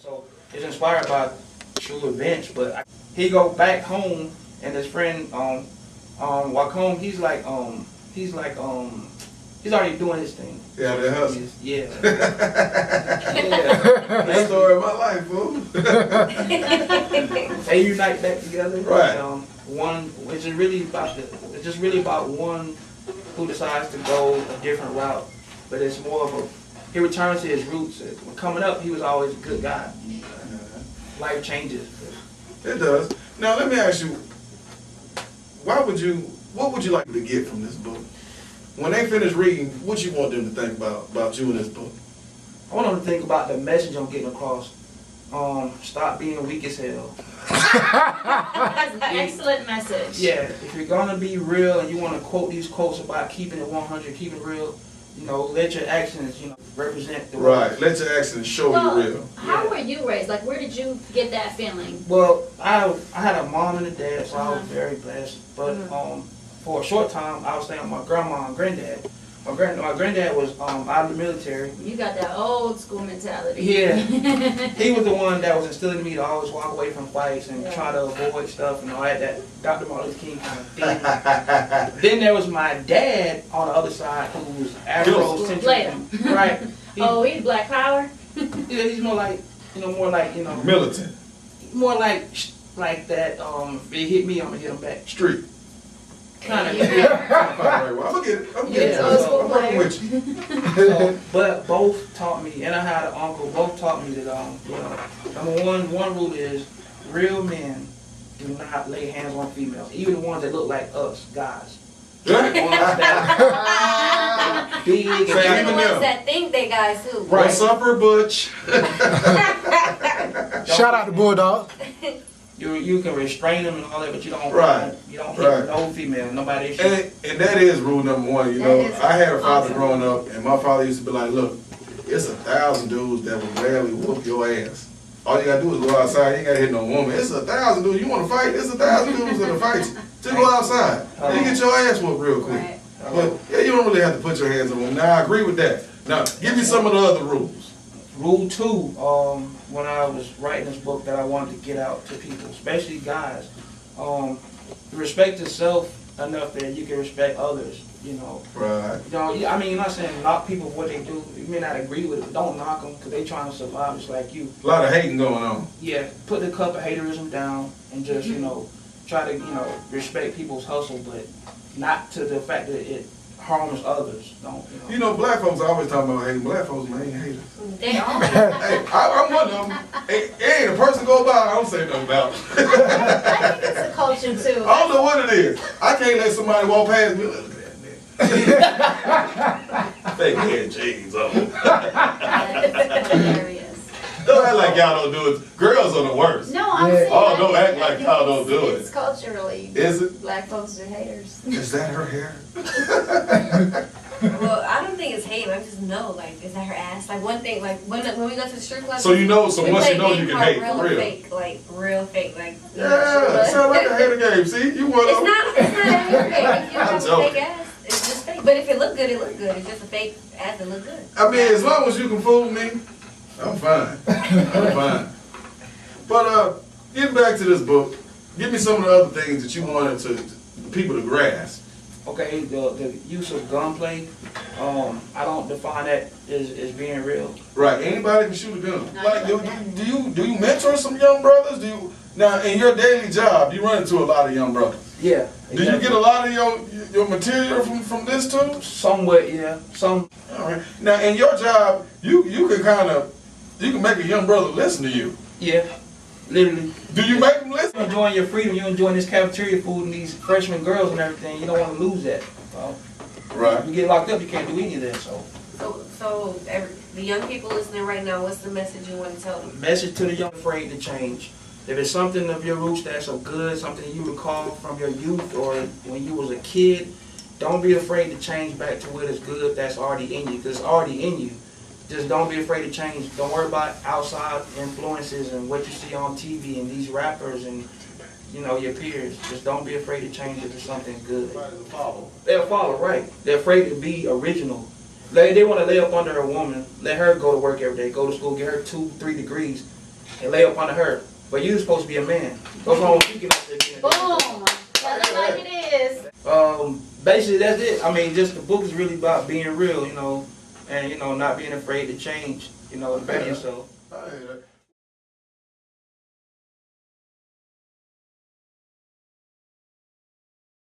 So it's inspired by true events. But he go back home and his friend Wacom, he's already doing his thing. Yeah, that hustle. Yeah. That's the story of my life, fool. They unite back together. Right. It's just really about one who decides to go a different route, but it's more of he returns to his roots. Coming up, he was always a good guy. Life changes. It does. Now let me ask you, what would you like to get from this book? When they finish reading, what you want them to think about you in this book? I want them to think about the message I'm getting across. Stop being weak as hell. That's an excellent message. Yeah, if you're gonna be real and you want to quote these quotes about keeping it 100, keeping it real, let your actions, represent the right. Let your actions show you real. How were you raised? Like, where did you get that feeling? Well, I had a mom and a dad, so I was very blessed. But for a short time, I was staying with my grandma and granddad. My granddad was out of the military. You got that old school mentality. Yeah. He was the one that was instilling in me to always walk away from fights and try to avoid stuff and all that Dr. Martin Luther King kind of thing. Then there was my dad on the other side who was Afrocentric. Right. He's Black Power? Yeah, he's more like, militant. More like that, if he hit me, I'm going to hit him back. Street. Kind of. I'm gonna get it. I'm working with you. But both taught me, and I had an uncle. Both taught me that number one rule is real men do not lay hands on females, even the ones that look like us guys. The ones that big, and the ones that think they guys too. Right. What's up, Butch? Shout out to Bulldog. You can restrain them and all that, but you don't hit no female, nobody. And that is rule number one. I had a father growing up, and my father used to be like, "Look, it's 1,000 dudes that will rarely whoop your ass. All you gotta do is go outside. You ain't gotta hit no woman. It's 1,000 dudes. You want to fight? It's 1,000 dudes in the fight. Just go outside. You get your ass whooped real quick. Right. But you don't really have to put your hands on them. Now I agree with that. Now give me some of the other rules. Rule 2, when I was writing this book that I wanted to get out to people, especially guys, respect yourself enough that you can respect others, Right. I mean, you're not saying knock people for what they do. You may not agree with it, but don't knock them because they trying to survive just like you. A lot of hating going on. Yeah, put the cup of haterism down and just, try to, respect people's hustle, but not to the fact that it harms others. Black folks always talking about hating. Black folks, man, ain't haters. They are. Hey, I'm one of them. Ain't a person go by, I don't say nothing about it. I think it's a culture too. I don't know what it is. I can't let somebody walk past me. Look at that nigga. Fake head jeans on. That's hilarious. Don't act like y'all don't do it. Girls are the worst. No, I'm saying. Oh, don't act like y'all don't do it. It's culturally. Is it? Black folks are haters. Is that her hair? Well, I don't think it's hate. I just know, is that her ass? Like one thing, when we go to the strip club. So once you know you can hate for real. Fake, real fake, Yeah, sound like a hater game. See, you want to. It's not a hater game. If you have a joking. fake ass, it's just fake. But if it look good, it look good. It's just a fake ass that look good. I mean, as long as you can fool me, I'm fine. I'm fine. But getting back to this book, give me some of the other things that you wanted people to grasp. Okay, the use of gunplay, I don't define that as being real. Right, anybody can shoot a gun. Like, do you mentor some young brothers? Now in your daily job, you run into a lot of young brothers. Yeah. Exactly. Do you get a lot of your material from this too? Somewhat, yeah. Some. All right. Now in your job, you can make a young brother listen to you. Yeah. Literally. Do you make them listen? You're enjoying your freedom. You're enjoying this cafeteria food and these freshman girls and everything. You don't want to lose that. Right. You get locked up, you can't do any of that. So the young people listening right now, what's the message you want to tell them? Message to the young afraid to change. If it's something of your roots that's so good, something you recall from your youth or when you was a kid, don't be afraid to change back to what is good that's already in you, because it's already in you. Just don't be afraid to change. Don't worry about outside influences and what you see on TV and these rappers and your peers. Just don't be afraid to change if it's something good. They'll follow, right. They're afraid to be original. They want to lay up under a woman, let her go to work every day, go to school, get her 2-3 degrees, and lay up under her. But you supposed to be a man. What's wrong with you getting out there being a man? Boom. Tell it like it is. Basically that's it. I mean, just the book is really about being real, you know, and you know, not being afraid to change, you know, and better yourself. I hear that.